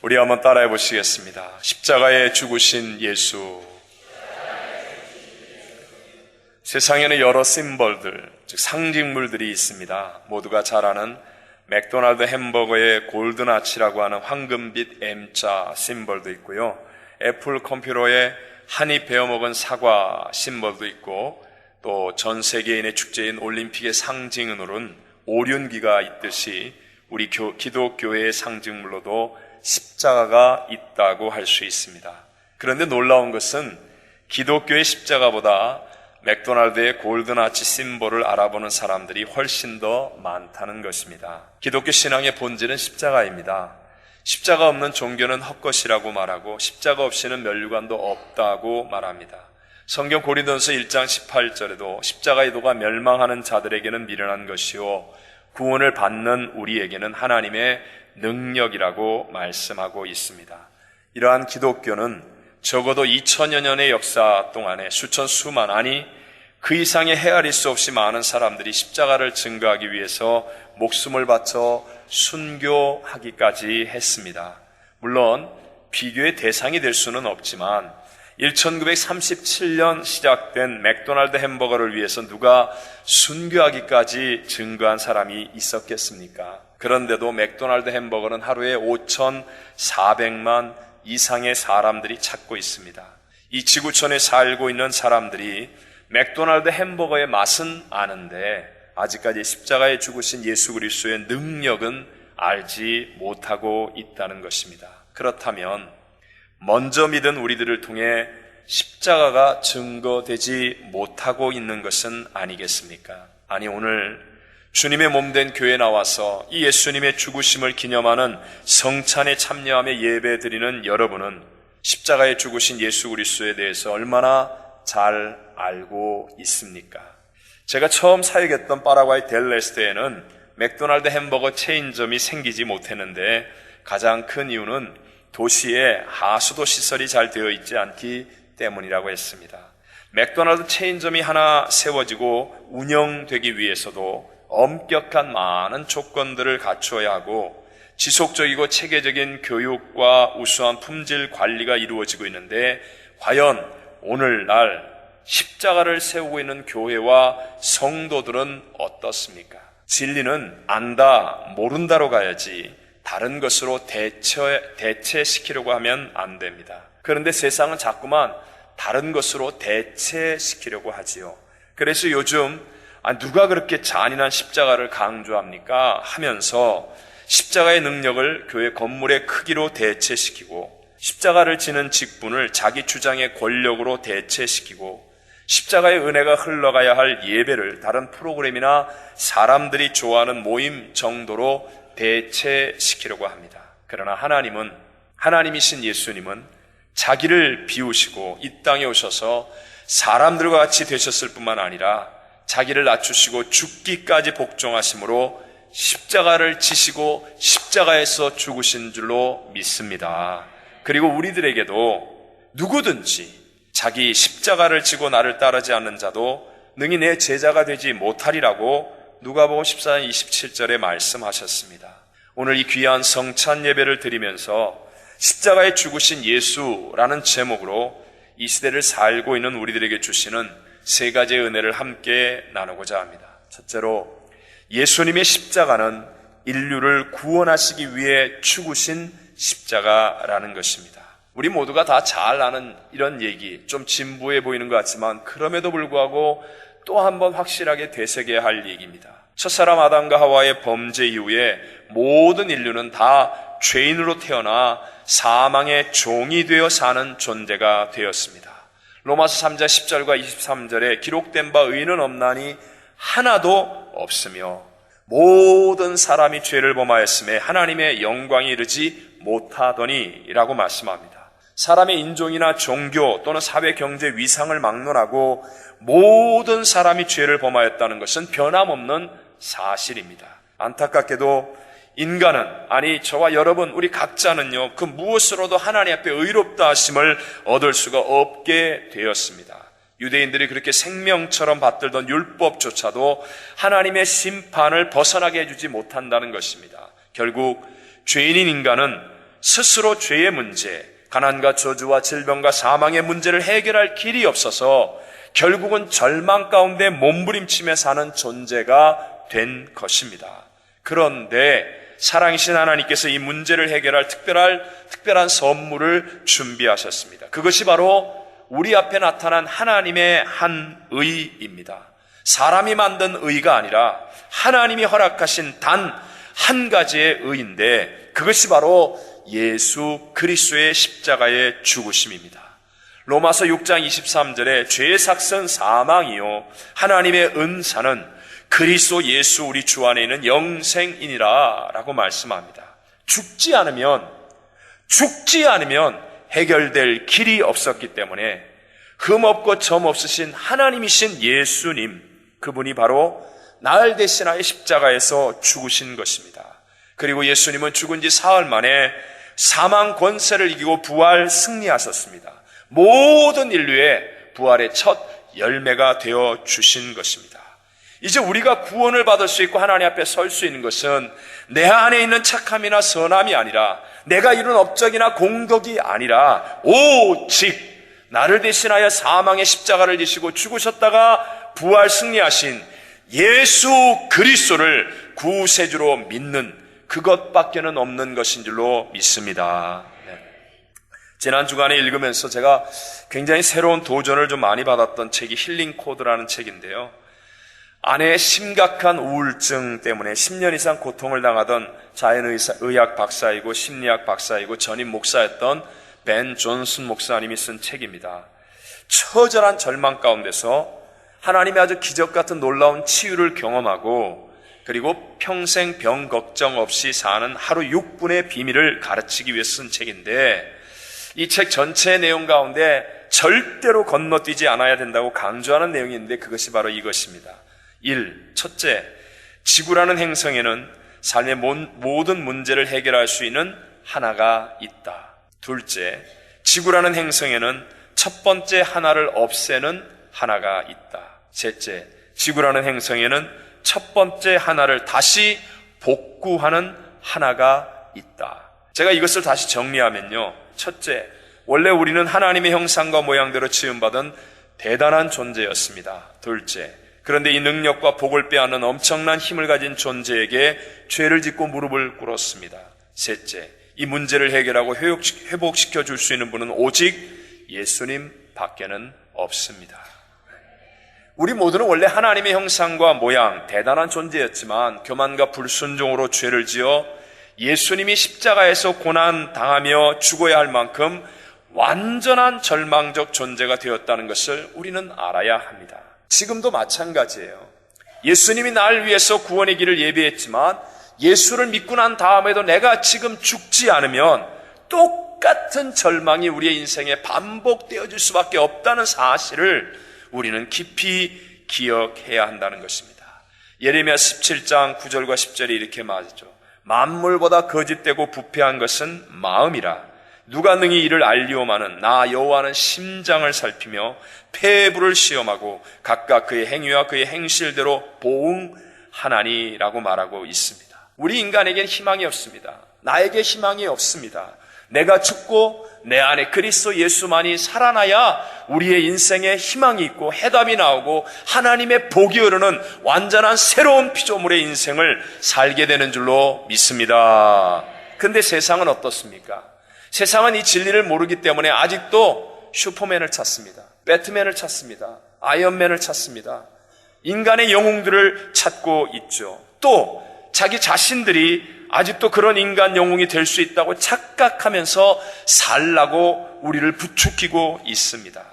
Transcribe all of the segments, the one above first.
우리 한번 따라해 보시겠습니다. 십자가에 죽으신 예수. 세상에는 여러 심벌들, 즉 상징물들이 있습니다. 모두가 잘 아는 맥도날드 햄버거의 골든아치라고 하는 황금빛 M자 심벌도 있고요. 애플 컴퓨터에 한입 베어먹은 사과 심벌도 있고, 또 전 세계인의 축제인 올림픽의 상징으로는 오륜기가 있듯이 우리 기독교회의 상징물로도 십자가가 있다고 할 수 있습니다. 그런데 놀라운 것은 기독교의 십자가보다 맥도날드의 골든아치 심볼을 알아보는 사람들이 훨씬 더 많다는 것입니다. 기독교 신앙의 본질은 십자가입니다. 십자가 없는 종교는 헛것이라고 말하고 십자가 없이는 면류관도 없다고 말합니다. 성경 고린도전서 1장 18절에도 십자가의 도가 멸망하는 자들에게는 미련한 것이요 구원을 받는 우리에게는 하나님의 능력이라고 말씀하고 있습니다. 이러한 기독교는 적어도 2000여 년의 역사 동안에 수만 아니 그 이상의 헤아릴 수 없이 많은 사람들이 십자가를 증거하기 위해서 목숨을 바쳐 순교하기까지 했습니다. 물론 비교의 대상이 될 수는 없지만 1937년 시작된 맥도날드 햄버거를 위해서 누가 순교하기까지 증거한 사람이 있었겠습니까? 그런데도 맥도날드 햄버거는 하루에 5,400만 이상의 사람들이 찾고 있습니다. 이 지구촌에 살고 있는 사람들이 맥도날드 햄버거의 맛은 아는데 아직까지 십자가에 죽으신 예수 그리스도의 능력은 알지 못하고 있다는 것입니다. 그렇다면 먼저 믿은 우리들을 통해 십자가가 증거되지 못하고 있는 것은 아니겠습니까? 아니, 오늘 주님의 몸된 교회에 나와서 이 예수님의 죽으심을 기념하는 성찬에 참여하며 예배드리는 여러분은 십자가에 죽으신 예수 그리스도에 대해서 얼마나 잘 알고 있습니까? 제가 처음 사역했던 파라과이 델레스테에는 맥도날드 햄버거 체인점이 생기지 못했는데 가장 큰 이유는 도시에 하수도 시설이 잘 되어 있지 않기 때문이라고 했습니다. 맥도날드 체인점이 하나 세워지고 운영되기 위해서도 엄격한 많은 조건들을 갖추어야 하고 지속적이고 체계적인 교육과 우수한 품질 관리가 이루어지고 있는데 과연 오늘날 십자가를 세우고 있는 교회와 성도들은 어떻습니까? 진리는 안다, 모른다로 가야지 다른 것으로 대체시키려고 하면 안 됩니다. 그런데 세상은 자꾸만 다른 것으로 대체시키려고 하지요. 그래서 요즘 누가 그렇게 잔인한 십자가를 강조합니까? 하면서 십자가의 능력을 교회 건물의 크기로 대체시키고 십자가를 지는 직분을 자기 주장의 권력으로 대체시키고 십자가의 은혜가 흘러가야 할 예배를 다른 프로그램이나 사람들이 좋아하는 모임 정도로 대체시키려고 합니다. 그러나 하나님이신 예수님은 자기를 비우시고 이 땅에 오셔서 사람들과 같이 되셨을 뿐만 아니라 자기를 낮추시고 죽기까지 복종하심으로 십자가를 지시고 십자가에서 죽으신 줄로 믿습니다. 그리고 우리들에게도 누구든지 자기 십자가를 지고 나를 따르지 않는 자도 능히 내 제자가 되지 못하리라고 누가복음 14장 27절에 말씀하셨습니다. 오늘 이 귀한 성찬 예배를 드리면서 십자가에 죽으신 예수라는 제목으로 이 시대를 살고 있는 우리들에게 주시는 세 가지의 은혜를 함께 나누고자 합니다. 첫째로 예수님의 십자가는 인류를 구원하시기 위해 죽으신 십자가라는 것입니다. 우리 모두가 다 잘 아는 이런 얘기, 좀 진부해 보이는 것 같지만 그럼에도 불구하고 또 한 번 확실하게 되새겨야 할 얘기입니다. 첫사람 아담과 하와의 범죄 이후에 모든 인류는 다 죄인으로 태어나 사망의 종이 되어 사는 존재가 되었습니다. 로마서 3장 10절과 23절에 기록된 바 의인은 없나니 하나도 없으며 모든 사람이 죄를 범하였음에 하나님의 영광이 이르지 못하더니 라고 말씀합니다. 사람의 인종이나 종교 또는 사회 경제 위상을 막론하고 모든 사람이 죄를 범하였다는 것은 변함없는 사실입니다. 안타깝게도 인간은, 아니 저와 여러분 우리 각자는요 그 무엇으로도 하나님 앞에 의롭다 하심을 얻을 수가 없게 되었습니다. 유대인들이 그렇게 생명처럼 받들던 율법조차도 하나님의 심판을 벗어나게 해주지 못한다는 것입니다. 결국 죄인인 인간은 스스로 죄의 문제, 가난과 저주와 질병과 사망의 문제를 해결할 길이 없어서 결국은 절망 가운데 몸부림치며 사는 존재가 된 것입니다. 그런데 사랑이신 하나님께서 이 문제를 해결할 특별한 선물을 준비하셨습니다. 그것이 바로 우리 앞에 나타난 하나님의 한 의입니다. 사람이 만든 의가 아니라 하나님이 허락하신 단 한 가지의 의인데, 그것이 바로 예수 그리스도의 십자가의 죽으심입니다. 로마서 6장 23절에 죄의 삭은 사망이요 하나님의 은사는 그리스도 예수 우리 주 안에 있는 영생이니라 라고 말씀합니다. 죽지 않으면 해결될 길이 없었기 때문에 흠없고 점 없으신 하나님이신 예수님, 그분이 바로 날 대신하여 십자가에서 죽으신 것입니다. 그리고 예수님은 죽은 지 사흘 만에 사망 권세를 이기고 부활 승리하셨습니다. 모든 인류의 부활의 첫 열매가 되어 주신 것입니다. 이제 우리가 구원을 받을 수 있고 하나님 앞에 설 수 있는 것은 내 안에 있는 착함이나 선함이 아니라, 내가 이룬 업적이나 공덕이 아니라, 오직 나를 대신하여 사망의 십자가를 지시고 죽으셨다가 부활 승리하신 예수 그리스도를 구세주로 믿는 그것밖에는 없는 것인 줄로 믿습니다. 지난 주간에 읽으면서 제가 굉장히 새로운 도전을 좀 많이 받았던 책이 힐링 코드라는 책인데요. 아내의 심각한 우울증 때문에 10년 이상 고통을 당하던 자연의학 박사이고 심리학 박사이고 전임 목사였던 벤 존슨 목사님이 쓴 책입니다. 처절한 절망 가운데서 하나님의 아주 기적 같은 놀라운 치유를 경험하고, 그리고 평생 병 걱정 없이 사는 하루 6분의 비밀을 가르치기 위해 쓴 책인데, 이 책 전체의 내용 가운데 절대로 건너뛰지 않아야 된다고 강조하는 내용이 있는데, 그것이 바로 이것입니다. 1. 첫째, 지구라는 행성에는 삶의 모든 문제를 해결할 수 있는 하나가 있다. 둘째, 지구라는 행성에는 첫 번째 하나를 없애는 하나가 있다. 셋째, 지구라는 행성에는 첫 번째 하나를 다시 복구하는 하나가 있다. 제가 이것을 다시 정리하면요. 첫째, 원래 우리는 하나님의 형상과 모양대로 지음받은 대단한 존재였습니다. 둘째, 그런데 이 능력과 복을 빼앗는 엄청난 힘을 가진 존재에게 죄를 짓고 무릎을 꿇었습니다. 셋째, 이 문제를 해결하고 회복시켜 줄 수 있는 분은 오직 예수님 밖에는 없습니다. 우리 모두는 원래 하나님의 형상과 모양, 대단한 존재였지만 교만과 불순종으로 죄를 지어 예수님이 십자가에서 고난당하며 죽어야 할 만큼 완전한 절망적 존재가 되었다는 것을 우리는 알아야 합니다. 지금도 마찬가지예요. 예수님이 나를 위해서 구원의 길을 예비했지만 예수를 믿고 난 다음에도 내가 지금 죽지 않으면 똑같은 절망이 우리의 인생에 반복되어질 수밖에 없다는 사실을 우리는 깊이 기억해야 한다는 것입니다. 예레미야 17장 9절과 10절이 이렇게 말하죠. 만물보다 거짓되고 부패한 것은 마음이라. 누가 능히 이를 알리오마는 나 여호와는 심장을 살피며 폐부를 시험하고 각각 그의 행위와 그의 행실대로 보응하나니라고 말하고 있습니다. 우리 인간에겐 희망이 없습니다. 나에게 희망이 없습니다. 내가 죽고 내 안에 그리스도 예수만이 살아나야 우리의 인생에 희망이 있고 해답이 나오고 하나님의 복이 흐르는 완전한 새로운 피조물의 인생을 살게 되는 줄로 믿습니다. 근데 세상은 어떻습니까? 세상은 이 진리를 모르기 때문에 아직도 슈퍼맨을 찾습니다. 배트맨을 찾습니다. 아이언맨을 찾습니다. 인간의 영웅들을 찾고 있죠. 또 자기 자신들이 아직도 그런 인간 영웅이 될 수 있다고 착각하면서 살라고 우리를 부추기고 있습니다.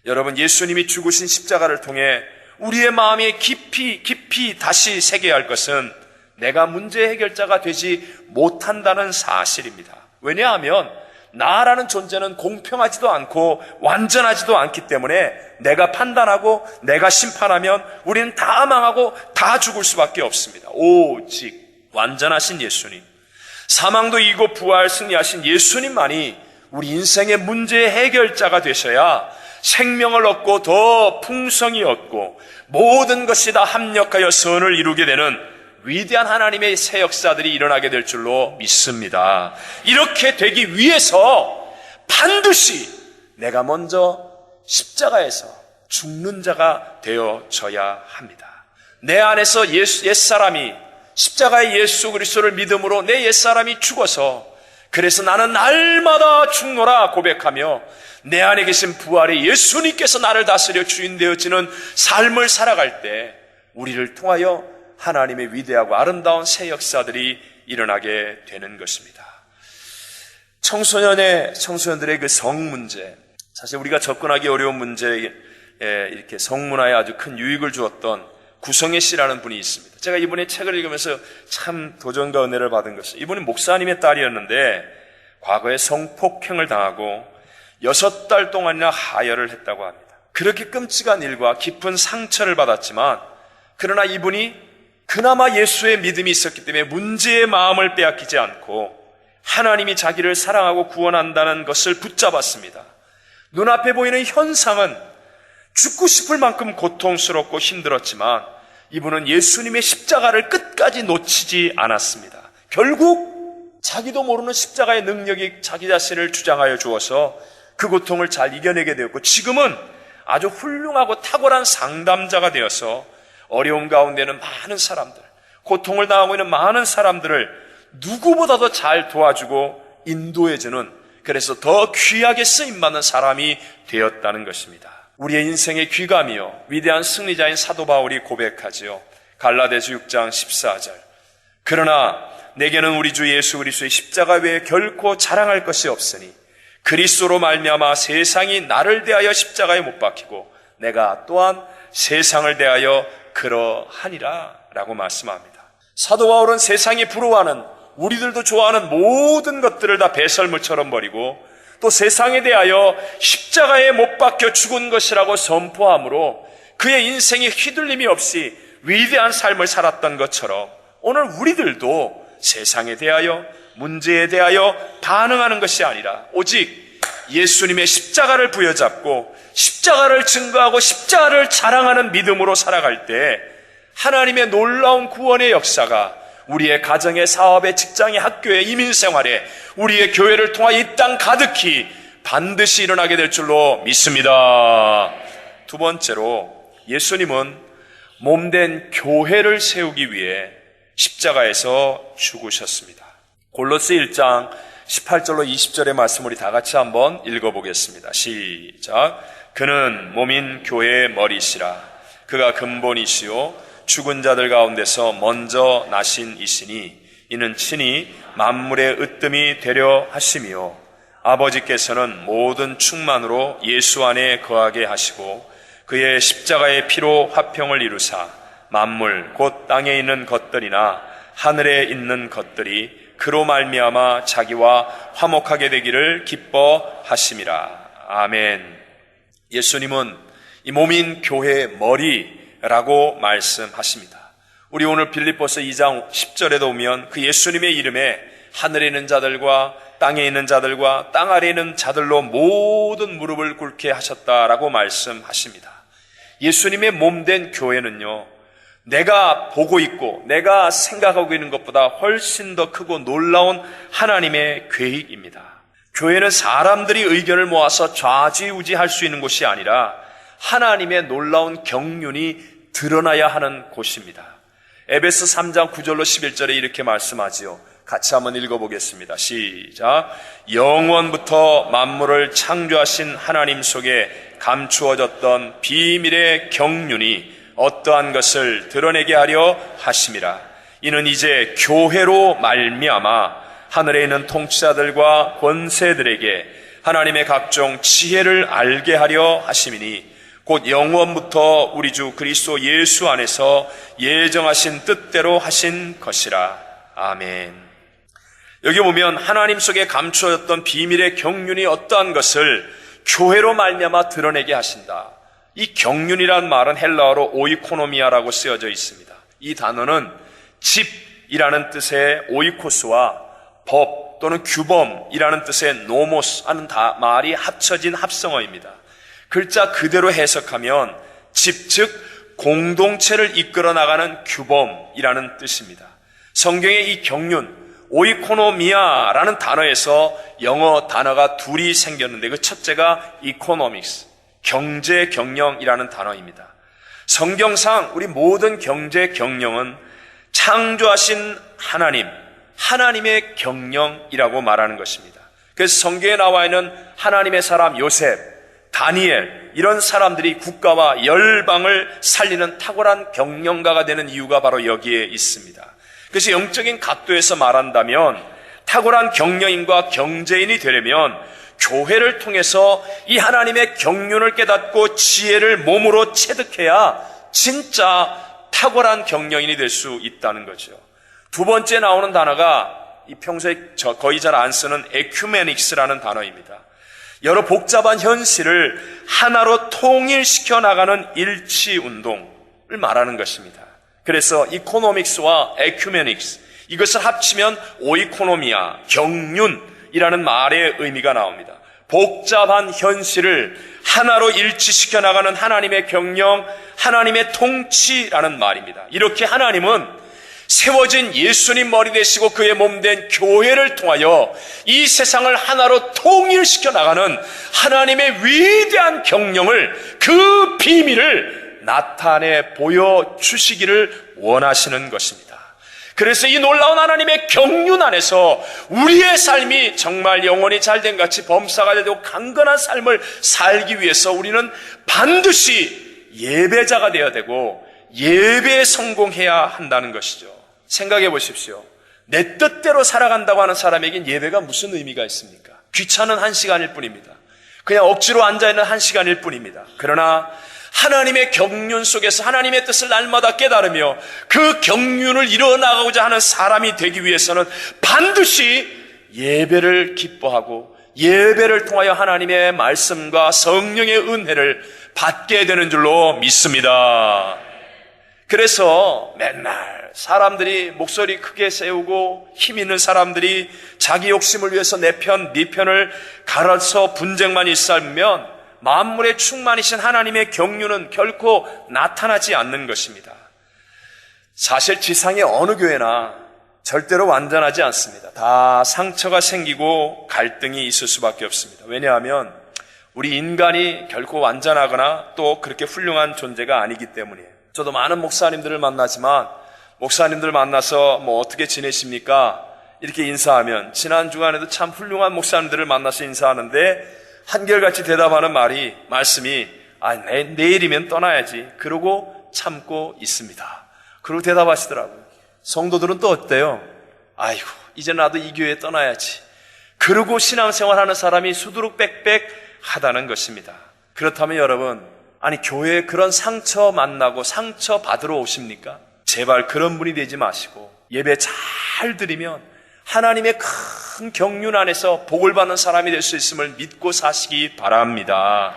여러분, 예수님이 죽으신 십자가를 통해 우리의 마음에 깊이 다시 새겨야 할 것은 내가 문제 해결자가 되지 못한다는 사실입니다. 왜냐하면 나라는 존재는 공평하지도 않고 완전하지도 않기 때문에 내가 판단하고 내가 심판하면 우리는 다 망하고 다 죽을 수밖에 없습니다. 오직 완전하신 예수님, 사망도 이기고 부활 승리하신 예수님만이 우리 인생의 문제 해결자가 되셔야 생명을 얻고 더 풍성히 얻고 모든 것이 다 합력하여 선을 이루게 되는 위대한 하나님의 새 역사들이 일어나게 될 줄로 믿습니다. 이렇게 되기 위해서 반드시 내가 먼저 십자가에서 죽는 자가 되어져야 합니다. 내 안에서 옛사람이 십자가의 예수 그리스도를 믿음으로 내 옛사람이 죽어서 그래서 나는 날마다 죽노라 고백하며 내 안에 계신 부활의 예수님께서 나를 다스려 주인 되어지는 삶을 살아갈 때 우리를 통하여 하나님의 위대하고 아름다운 새 역사들이 일어나게 되는 것입니다. 청소년들의 그 성 문제, 사실 우리가 접근하기 어려운 문제에 이렇게 성문화에 아주 큰 유익을 주었던 구성애 씨라는 분이 있습니다. 제가 이분의 책을 읽으면서 참 도전과 은혜를 받은 것이, 이분이 목사님의 딸이었는데 과거에 성폭행을 당하고 6달 동안이나 하혈을 했다고 합니다. 그렇게 끔찍한 일과 깊은 상처를 받았지만 그러나 이분이 그나마 예수의 믿음이 있었기 때문에 문제의 마음을 빼앗기지 않고 하나님이 자기를 사랑하고 구원한다는 것을 붙잡았습니다. 눈앞에 보이는 현상은 죽고 싶을 만큼 고통스럽고 힘들었지만 이분은 예수님의 십자가를 끝까지 놓치지 않았습니다. 결국 자기도 모르는 십자가의 능력이 자기 자신을 주장하여 주어서 그 고통을 잘 이겨내게 되었고 지금은 아주 훌륭하고 탁월한 상담자가 되어서 어려움 가운데는 많은 사람들, 고통을 당하고 있는 많은 사람들을 누구보다도 잘 도와주고 인도해주는, 그래서 더 귀하게 쓰임받는 사람이 되었다는 것입니다. 우리의 인생의 귀감이요 위대한 승리자인 사도 바울이 고백하지요. 갈라디아서 6장 14절. 그러나 내게는 우리 주 예수 그리스도의 십자가 외에 결코 자랑할 것이 없으니 그리스도로 말미암아 세상이 나를 대하여 십자가에 못 박히고 내가 또한 세상을 대하여 그러하니라 라고 말씀합니다. 사도 바울은 세상이 부러워하는, 우리들도 좋아하는 모든 것들을 다 배설물처럼 버리고 또 세상에 대하여 십자가에 못 박혀 죽은 것이라고 선포함으로 그의 인생에 휘둘림이 없이 위대한 삶을 살았던 것처럼 오늘 우리들도 세상에 대하여, 문제에 대하여 반응하는 것이 아니라 오직 예수님의 십자가를 부여잡고 십자가를 증거하고 십자가를 자랑하는 믿음으로 살아갈 때 하나님의 놀라운 구원의 역사가 우리의 가정의, 사업의, 직장의, 학교의, 이민생활에, 우리의 교회를 통하여 이 땅 가득히 반드시 일어나게 될 줄로 믿습니다. 두 번째로 예수님은 몸된 교회를 세우기 위해 십자가에서 죽으셨습니다. 골로새 1장 18절로 20절의 말씀 우리 다 같이 한번 읽어보겠습니다. 시작. 그는 몸인 교회의 머리시라. 그가 근본이시요 죽은 자들 가운데서 먼저 나신 이시니 이는 친히 만물의 으뜸이 되려 하심이요 아버지께서는 모든 충만으로 예수 안에 거하게 하시고 그의 십자가의 피로 화평을 이루사 만물 곧 땅에 있는 것들이나 하늘에 있는 것들이 그로 말미암아 자기와 화목하게 되기를 기뻐하심이라. 아멘. 예수님은 이 몸인 교회의 머리라고 말씀하십니다. 우리 오늘 빌립보서 2장 10절에도 오면 그 예수님의 이름에 하늘에 있는 자들과 땅에 있는 자들과 땅 아래에 있는 자들로 모든 무릎을 꿇게 하셨다라고 말씀하십니다. 예수님의 몸된 교회는요, 내가 보고 있고 내가 생각하고 있는 것보다 훨씬 더 크고 놀라운 하나님의 계획입니다. 교회는 사람들이 의견을 모아서 좌지우지할 수 있는 곳이 아니라 하나님의 놀라운 경륜이 드러나야 하는 곳입니다. 에베소 3장 9절로 11절에 이렇게 말씀하지요. 같이 한번 읽어보겠습니다. 시작. 영원부터 만물을 창조하신 하나님 속에 감추어졌던 비밀의 경륜이 어떠한 것을 드러내게 하려 하심이라. 이는 이제 교회로 말미암아 하늘에 있는 통치자들과 권세들에게 하나님의 각종 지혜를 알게 하려 하심이니 곧 영원부터 우리 주 그리스도 예수 안에서 예정하신 뜻대로 하신 것이라. 아멘. 여기 보면 하나님 속에 감추어졌던 비밀의 경륜이 어떠한 것을 교회로 말미암아 드러내게 하신다. 이 경륜이란 말은 헬라어로 오이코노미아라고 쓰여져 있습니다. 이 단어는 집이라는 뜻의 오이코스와 법 또는 규범이라는 뜻의 노모스 하는 말이 합쳐진 합성어입니다. 글자 그대로 해석하면 집, 즉 공동체를 이끌어 나가는 규범이라는 뜻입니다. 성경의 이 경륜, 오이코노미아라는 단어에서 영어 단어가 둘이 생겼는데 그 첫째가 economics, 경제 경영이라는 단어입니다. 성경상 우리 모든 경제 경영은 창조하신 하나님, 하나님의 경영이라고 말하는 것입니다. 그래서 성경에 나와 있는 하나님의 사람 요셉, 다니엘 이런 사람들이 국가와 열방을 살리는 탁월한 경영가가 되는 이유가 바로 여기에 있습니다. 그래서 영적인 각도에서 말한다면 탁월한 경영인과 경제인이 되려면 교회를 통해서 이 하나님의 경륜을 깨닫고 지혜를 몸으로 체득해야 진짜 탁월한 경영인이 될 수 있다는 거죠. 두 번째 나오는 단어가 이 평소에 거의 잘 안 쓰는 에큐메닉스라는 단어입니다. 여러 복잡한 현실을 하나로 통일시켜 나가는 일치운동을 말하는 것입니다. 그래서 이코노믹스와 에큐메닉스, 이것을 합치면 오이코노미아, 경륜이라는 말의 의미가 나옵니다. 복잡한 현실을 하나로 일치시켜 나가는 하나님의 경영, 하나님의 통치라는 말입니다. 이렇게 하나님은 세워진 예수님 머리 되시고 그의 몸된 교회를 통하여 이 세상을 하나로 통일시켜 나가는 하나님의 위대한 경영을, 그 비밀을 나타내 보여주시기를 원하시는 것입니다. 그래서 이 놀라운 하나님의 경륜 안에서 우리의 삶이 정말 영원히 잘된 같이 범사가 되고 강건한 삶을 살기 위해서 우리는 반드시 예배자가 되어야 되고 예배에 성공해야 한다는 것이죠. 생각해 보십시오. 내 뜻대로 살아간다고 하는 사람에겐 예배가 무슨 의미가 있습니까? 귀찮은 1시간일 뿐입니다. 그냥 억지로 앉아있는 1시간일 뿐입니다. 그러나 하나님의 경륜 속에서 하나님의 뜻을 날마다 깨달으며 그 경륜을 이뤄나가고자 하는 사람이 되기 위해서는 반드시 예배를 기뻐하고 예배를 통하여 하나님의 말씀과 성령의 은혜를 받게 되는 줄로 믿습니다. 그래서 맨날 사람들이 목소리 크게 세우고 힘 있는 사람들이 자기 욕심을 위해서 내 편, 네 편을 갈아서 분쟁만 일삼으면 만물의 충만이신 하나님의 경륜은 결코 나타나지 않는 것입니다. 사실 지상의 어느 교회나 절대로 완전하지 않습니다. 다 상처가 생기고 갈등이 있을 수밖에 없습니다. 왜냐하면 우리 인간이 결코 완전하거나 또 그렇게 훌륭한 존재가 아니기 때문이에요. 저도 많은 목사님들을 만나지만 목사님들 만나서 뭐 어떻게 지내십니까? 이렇게 인사하면 지난 주간에도 참 훌륭한 목사님들을 만나서 인사하는데 한결같이 대답하는 말씀이 내일이면 떠나야지 그러고 참고 있습니다. 그러고 대답하시더라고요. 성도들은 또 어때요? 아이고 이제 나도 이 교회 떠나야지 그러고 신앙생활하는 사람이 수두룩빽빽 하다는 것입니다. 그렇다면 여러분, 아니 교회에 그런 상처 만나고 상처 받으러 오십니까? 제발 그런 분이 되지 마시고 예배 잘 드리면 하나님의 큰 경륜 안에서 복을 받는 사람이 될 수 있음을 믿고 사시기 바랍니다.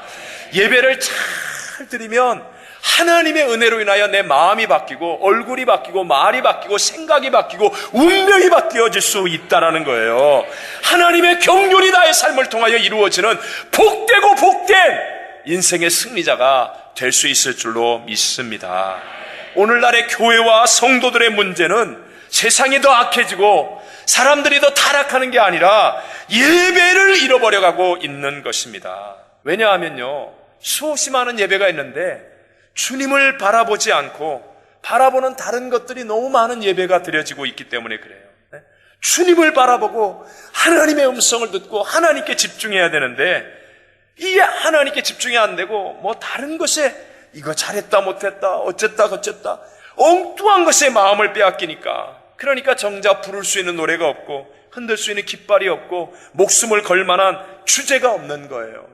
예배를 잘 드리면 하나님의 은혜로 인하여 내 마음이 바뀌고 얼굴이 바뀌고 말이 바뀌고 생각이 바뀌고 운명이 바뀌어질 수 있다는 거예요. 하나님의 경륜이 나의 삶을 통하여 이루어지는 복되고 복된 인생의 승리자가 될 수 있을 줄로 믿습니다. 오늘날의 교회와 성도들의 문제는 세상이 더 악해지고 사람들이 더 타락하는 게 아니라 예배를 잃어버려가고 있는 것입니다. 왜냐하면요, 수없이 많은 예배가 있는데 주님을 바라보지 않고 바라보는 다른 것들이 너무 많은 예배가 드려지고 있기 때문에 그래요. 주님을 바라보고 하나님의 음성을 듣고 하나님께 집중해야 되는데 이 하나님께 집중이 안 되고 뭐 다른 것에 이거 잘했다 못했다 어쨌다 저쨌다 엉뚱한 것에 마음을 빼앗기니까, 그러니까 정작 부를 수 있는 노래가 없고 흔들 수 있는 깃발이 없고 목숨을 걸 만한 주제가 없는 거예요.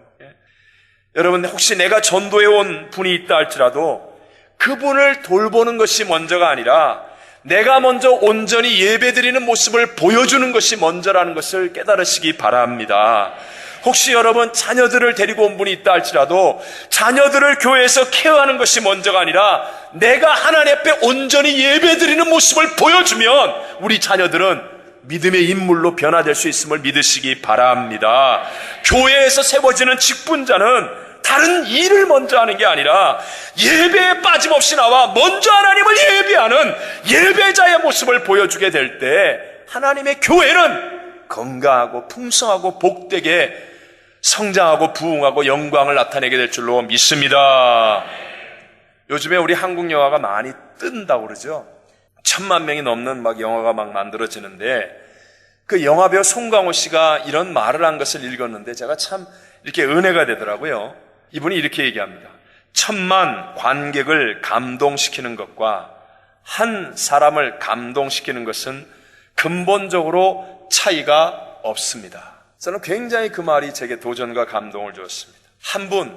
여러분, 혹시 내가 전도해 온 분이 있다 할지라도 그분을 돌보는 것이 먼저가 아니라 내가 먼저 온전히 예배드리는 모습을 보여주는 것이 먼저라는 것을 깨달으시기 바랍니다. 혹시 여러분 자녀들을 데리고 온 분이 있다 할지라도 자녀들을 교회에서 케어하는 것이 먼저가 아니라 내가 하나님 앞에 온전히 예배드리는 모습을 보여주면 우리 자녀들은 믿음의 인물로 변화될 수 있음을 믿으시기 바랍니다. 교회에서 세워지는 직분자는 다른 일을 먼저 하는 게 아니라 예배에 빠짐없이 나와 먼저 하나님을 예배하는 예배자의 모습을 보여주게 될 때 하나님의 교회는 건강하고 풍성하고 복되게 성장하고 부흥하고 영광을 나타내게 될 줄로 믿습니다. 요즘에 우리 한국 영화가 많이 뜬다고 그러죠. 1000만 명이 넘는 영화가 만들어지는데 그 영화배우 송강호 씨가 이런 말을 한 것을 읽었는데 제가 참 이렇게 은혜가 되더라고요. 이분이 이렇게 얘기합니다. 1000만 관객을 감동시키는 것과 한 사람을 감동시키는 것은 근본적으로 차이가 없습니다. 저는 굉장히 그 말이 제게 도전과 감동을 주었습니다. 한 분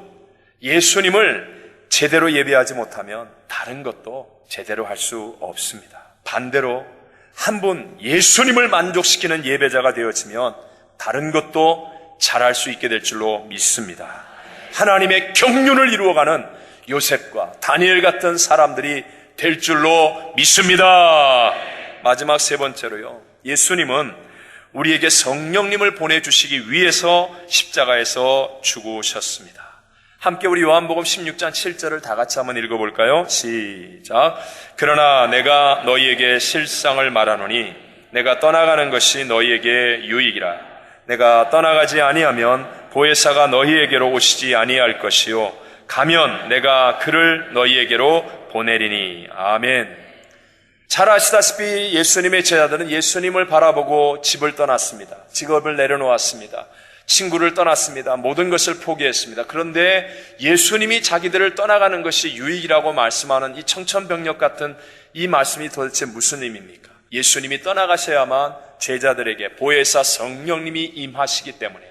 예수님을 제대로 예배하지 못하면 다른 것도 제대로 할 수 없습니다. 반대로 한 분 예수님을 만족시키는 예배자가 되어지면 다른 것도 잘할 수 있게 될 줄로 믿습니다. 하나님의 경륜을 이루어가는 요셉과 다니엘 같은 사람들이 될 줄로 믿습니다. 마지막 세 번째로요, 예수님은 우리에게 성령님을 보내주시기 위해서 십자가에서 죽으셨습니다. 함께 우리 요한복음 16장 7절을 다 같이 한번 읽어볼까요? 시작. 그러나 내가 너희에게 실상을 말하노니 내가 떠나가는 것이 너희에게 유익이라. 내가 떠나가지 아니하면 보혜사가 너희에게로 오시지 아니할 것이요 가면 내가 그를 너희에게로 보내리니. 아멘. 잘 아시다시피 예수님의 제자들은 예수님을 바라보고 집을 떠났습니다. 직업을 내려놓았습니다. 친구를 떠났습니다. 모든 것을 포기했습니다. 그런데 예수님이 자기들을 떠나가는 것이 유익이라고 말씀하는 이 청천벽력 같은 이 말씀이 도대체 무슨 의미입니까? 예수님이 떠나가셔야만 제자들에게 보혜사 성령님이 임하시기 때문에,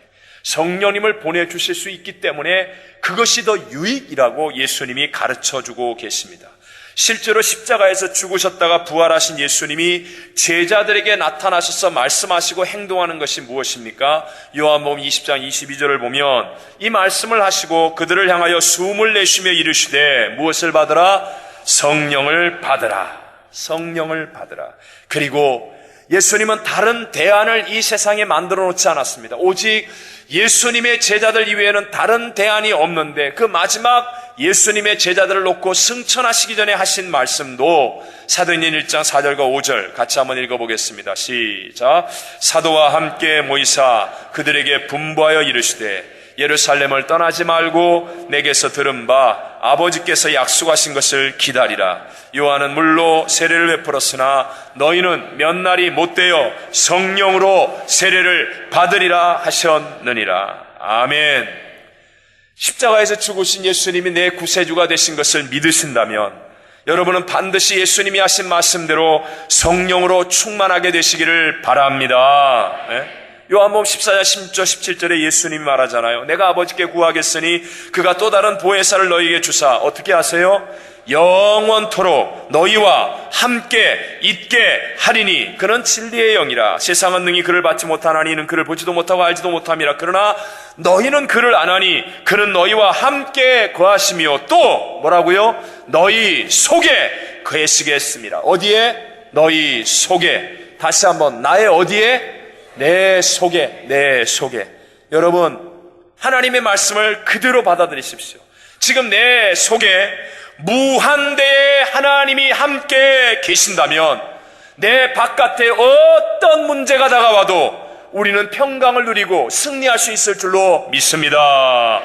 성령님을 보내주실 수 있기 때문에 그것이 더 유익이라고 예수님이 가르쳐주고 계십니다. 실제로 십자가에서 죽으셨다가 부활하신 예수님이 제자들에게 나타나셔서 말씀하시고 행동하는 것이 무엇입니까? 요한복음 20장 22절을 보면 이 말씀을 하시고 그들을 향하여 숨을 내쉬며 이르시되 무엇을 받으라? 성령을 받으라. 성령을 받으라. 그리고 예수님은 다른 대안을 이 세상에 만들어 놓지 않았습니다. 오직 예수님의 제자들 이외에는 다른 대안이 없는데 그 마지막 예수님의 제자들을 놓고 승천하시기 전에 하신 말씀도 사도행전 1장 4절과 5절 같이 한번 읽어보겠습니다. 시작. 사도와 함께 모이사 그들에게 분부하여 이르시되 예루살렘을 떠나지 말고 내게서 들은 바 아버지께서 약속하신 것을 기다리라. 요한은 물로 세례를 베풀었으나 너희는 몇 날이 못되어 성령으로 세례를 받으리라 하셨느니라. 아멘. 십자가에서 죽으신 예수님이 내 구세주가 되신 것을 믿으신다면 여러분은 반드시 예수님이 하신 말씀대로 성령으로 충만하게 되시기를 바랍니다. 네? 요한복음 14장 16절 17절에 예수님이 말하잖아요. 내가 아버지께 구하겠으니 그가 또 다른 보혜사를 너희에게 주사 어떻게 하세요? 영원토록 너희와 함께 있게 하리니 그는 진리의 영이라. 세상은 능히 그를 받지 못하나니 이는 그를 보지도 못하고 알지도 못함이라. 그러나 너희는 그를 아나니 그는 너희와 함께 거하시며 또 뭐라고요? 너희 속에 거하시겠습니다. 어디에? 너희 속에. 다시 한번 나의 어디에? 내 속에. 내 속에. 여러분 하나님의 말씀을 그대로 받아들이십시오. 지금 내 속에 무한대의 하나님이 함께 계신다면 내 바깥에 어떤 문제가 다가와도 우리는 평강을 누리고 승리할 수 있을 줄로 믿습니다.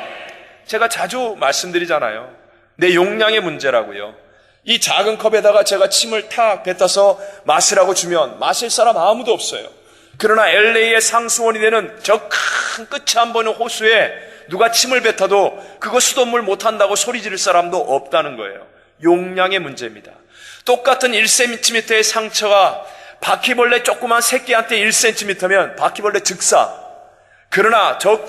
제가 자주 말씀드리잖아요. 내 용량의 문제라고요. 이 작은 컵에다가 제가 침을 탁 뱉어서 마시라고 주면 마실 사람 아무도 없어요. 그러나 LA의 상수원이 되는 저 큰 끝이 안 보이는 호수에 누가 침을 뱉어도 그거 수돗물 못한다고 소리 지를 사람도 없다는 거예요. 용량의 문제입니다. 똑같은 1cm의 상처가 바퀴벌레 조그만 새끼한테 1cm면 바퀴벌레 즉사. 그러나 저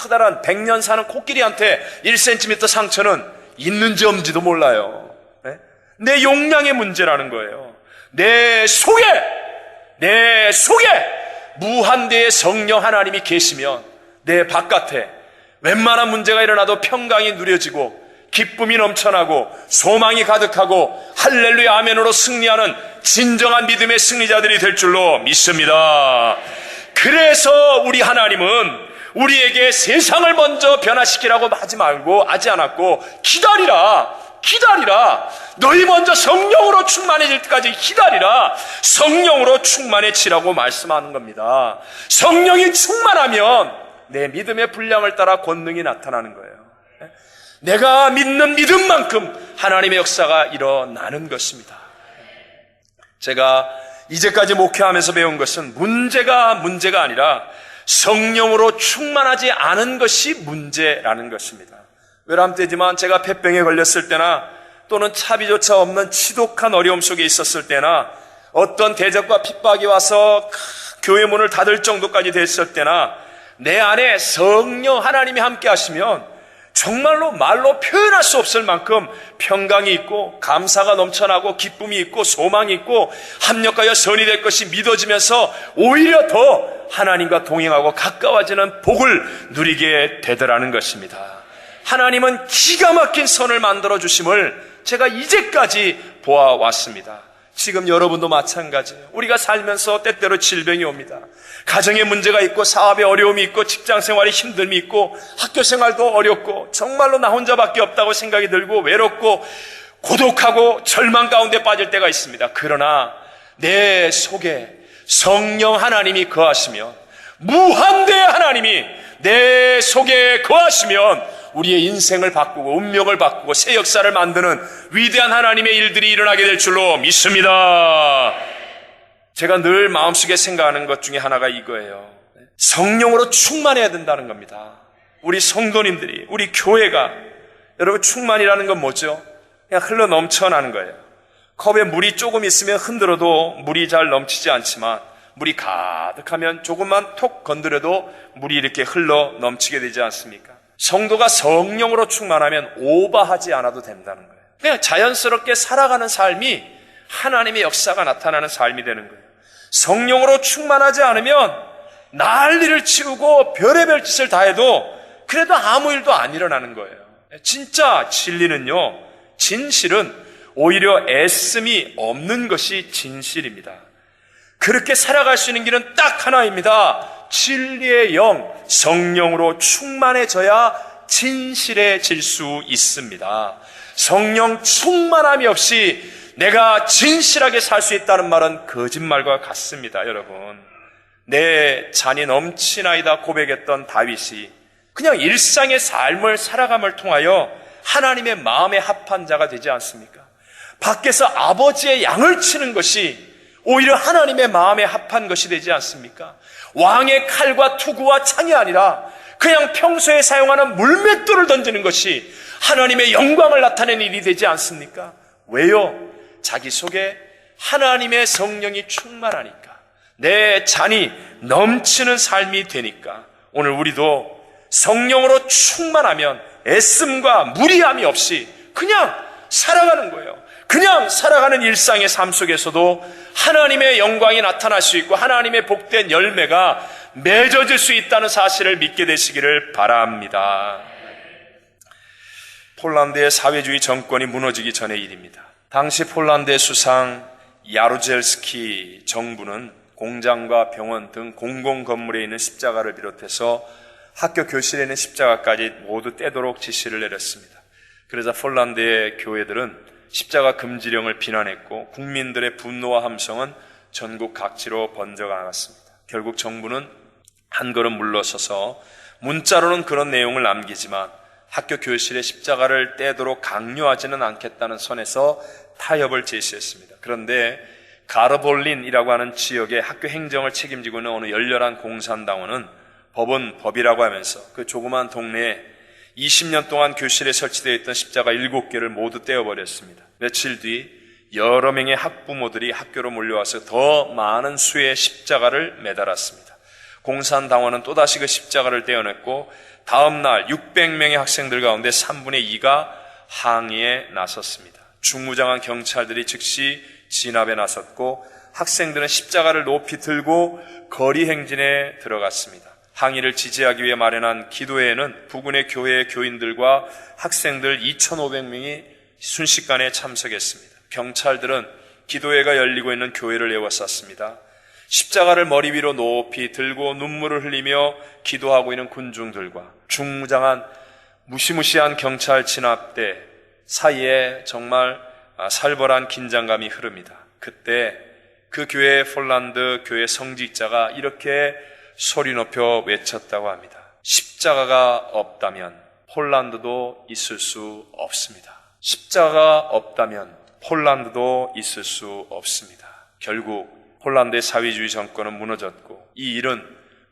커다란 100년 사는 코끼리한테 1cm 상처는 있는지 없는지도 몰라요. 네? 내 용량의 문제라는 거예요. 내 속에 무한대의 성령 하나님이 계시면 내 바깥에 웬만한 문제가 일어나도 평강이 누려지고 기쁨이 넘쳐나고 소망이 가득하고 할렐루야 아멘으로 승리하는 진정한 믿음의 승리자들이 될 줄로 믿습니다. 그래서 우리 하나님은 우리에게 세상을 먼저 변화시키라고 하지 않았고, 기다리라. 너희 먼저 성령으로 충만해질 때까지 기다리라. 성령으로 충만해지라고 말씀하는 겁니다. 성령이 충만하면 내 믿음의 분량을 따라 권능이 나타나는 거예요. 내가 믿는 믿음만큼 하나님의 역사가 일어나는 것입니다. 제가 이제까지 목회하면서 배운 것은 문제가 아니라 성령으로 충만하지 않은 것이 문제라는 것입니다. 외람되지만 제가 폐병에 걸렸을 때나 또는 차비조차 없는 지독한 어려움 속에 있었을 때나 어떤 대적과 핍박이 와서 교회 문을 닫을 정도까지 됐을 때나 내 안에 성령 하나님이 함께 하시면 정말로 말로 표현할 수 없을 만큼 평강이 있고 감사가 넘쳐나고 기쁨이 있고 소망이 있고 합력하여 선이 될 것이 믿어지면서 오히려 더 하나님과 동행하고 가까워지는 복을 누리게 되더라는 것입니다. 하나님은 기가 막힌 선을 만들어 주심을 제가 이제까지 보아왔습니다. 지금 여러분도 마찬가지예요. 우리가 살면서 때때로 질병이 옵니다. 가정에 문제가 있고 사업에 어려움이 있고 직장생활에 힘듦이 있고 학교생활도 어렵고 정말로 나 혼자밖에 없다고 생각이 들고 외롭고 고독하고 절망 가운데 빠질 때가 있습니다. 그러나 내 속에 성령 하나님이 거하시면, 무한대의 하나님이 내 속에 거하시면 우리의 인생을 바꾸고 운명을 바꾸고 새 역사를 만드는 위대한 하나님의 일들이 일어나게 될 줄로 믿습니다. 제가 늘 마음속에 생각하는 것 중에 하나가 이거예요. 성령으로 충만해야 된다는 겁니다. 우리 성도님들이, 우리 교회가, 여러분 충만이라는 건 뭐죠? 그냥 흘러 넘쳐나는 거예요. 컵에 물이 조금 있으면 흔들어도 물이 잘 넘치지 않지만 물이 가득하면 조금만 톡 건드려도 물이 이렇게 흘러 넘치게 되지 않습니까? 성도가 성령으로 충만하면 오버하지 않아도 된다는 거예요. 그냥 자연스럽게 살아가는 삶이 하나님의 역사가 나타나는 삶이 되는 거예요. 성령으로 충만하지 않으면 난리를 치우고 별의별 짓을 다 해도 그래도 아무 일도 안 일어나는 거예요. 진짜 진리는요, 진실은 오히려 애씀이 없는 것이 진실입니다. 그렇게 살아갈 수 있는 길은 딱 하나입니다. 진리의 영, 성령으로 충만해져야 진실해질 수 있습니다. 성령 충만함이 없이 내가 진실하게 살 수 있다는 말은 거짓말과 같습니다. 여러분, 내 잔이 넘치나이다 고백했던 다윗이 그냥 일상의 삶을 살아감을 통하여 하나님의 마음에 합한 자가 되지 않습니까? 밖에서 아버지의 양을 치는 것이 오히려 하나님의 마음에 합한 것이 되지 않습니까? 왕의 칼과 투구와 창이 아니라 그냥 평소에 사용하는 물맷돌을 던지는 것이 하나님의 영광을 나타내는 일이 되지 않습니까? 왜요? 자기 속에 하나님의 성령이 충만하니까, 내 잔이 넘치는 삶이 되니까. 오늘 우리도 성령으로 충만하면 애씀과 무리함이 없이 그냥 살아가는 거예요. 그냥 살아가는 일상의 삶 속에서도 하나님의 영광이 나타날 수 있고 하나님의 복된 열매가 맺어질 수 있다는 사실을 믿게 되시기를 바랍니다. 폴란드의 사회주의 정권이 무너지기 전의 일입니다. 당시 폴란드의 수상 야루젤스키 정부는 공장과 병원 등 공공 건물에 있는 십자가를 비롯해서 학교 교실에 있는 십자가까지 모두 떼도록 지시를 내렸습니다. 그러자 폴란드의 교회들은 십자가 금지령을 비난했고 국민들의 분노와 함성은 전국 각지로 번져가 나갔습니다. 결국 정부는 한 걸음 물러서서 문자로는 그런 내용을 남기지만 학교 교실에 십자가를 떼도록 강요하지는 않겠다는 선에서 타협을 제시했습니다. 그런데 가르볼린이라고 하는 지역의 학교 행정을 책임지고 있는 어느 열렬한 공산당원은 법은 법이라고 하면서 그 조그만 동네에 20년 동안 교실에 설치되어 있던 십자가 7개를 모두 떼어버렸습니다. 며칠 뒤 여러 명의 학부모들이 학교로 몰려와서 더 많은 수의 십자가를 매달았습니다. 공산당원은 또다시 그 십자가를 떼어냈고 다음 날 600명의 학생들 가운데 3분의 2가 항의에 나섰습니다. 중무장한 경찰들이 즉시 진압에 나섰고 학생들은 십자가를 높이 들고 거리 행진에 들어갔습니다. 항의를 지지하기 위해 마련한 기도회에는 부근의 교회 교인들과 학생들 2,500명이 순식간에 참석했습니다. 경찰들은 기도회가 열리고 있는 교회를 에워쌌습니다. 십자가를 머리 위로 높이 들고 눈물을 흘리며 기도하고 있는 군중들과 중무장한 무시무시한 경찰 진압대 사이에 정말 살벌한 긴장감이 흐릅니다. 그때 그 교회 폴란드 교회 성직자가 이렇게 소리 높여 외쳤다고 합니다. 십자가가 없다면 폴란드도 있을 수 없습니다. 십자가가 없다면 폴란드도 있을 수 없습니다. 결국 폴란드의 사회주의 정권은 무너졌고 이 일은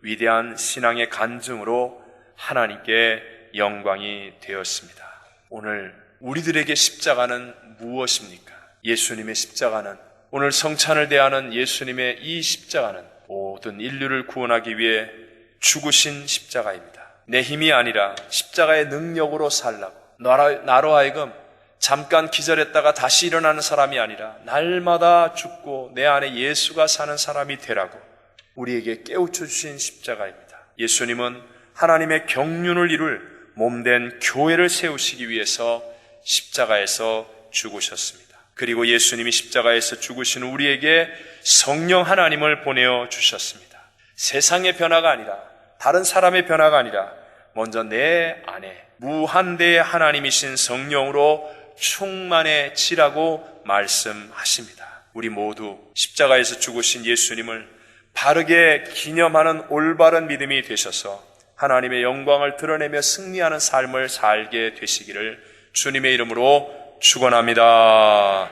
위대한 신앙의 간증으로 하나님께 영광이 되었습니다. 오늘 우리들에게 십자가는 무엇입니까? 예수님의 십자가는, 오늘 성찬을 대하는 예수님의 이 십자가는 모든 인류를 구원하기 위해 죽으신 십자가입니다. 내 힘이 아니라 십자가의 능력으로 살라고, 나로 하여금 잠깐 기절했다가 다시 일어나는 사람이 아니라 날마다 죽고 내 안에 예수가 사는 사람이 되라고 우리에게 깨우쳐 주신 십자가입니다. 예수님은 하나님의 경륜을 이룰 몸된 교회를 세우시기 위해서 십자가에서 죽으셨습니다. 그리고 예수님이 십자가에서 죽으신 우리에게 성령 하나님을 보내어 주셨습니다. 세상의 변화가 아니라, 다른 사람의 변화가 아니라 먼저 내 안에 무한대의 하나님이신 성령으로 충만해지라고 말씀하십니다. 우리 모두 십자가에서 죽으신 예수님을 바르게 기념하는 올바른 믿음이 되셔서 하나님의 영광을 드러내며 승리하는 삶을 살게 되시기를 주님의 이름으로 축원합니다.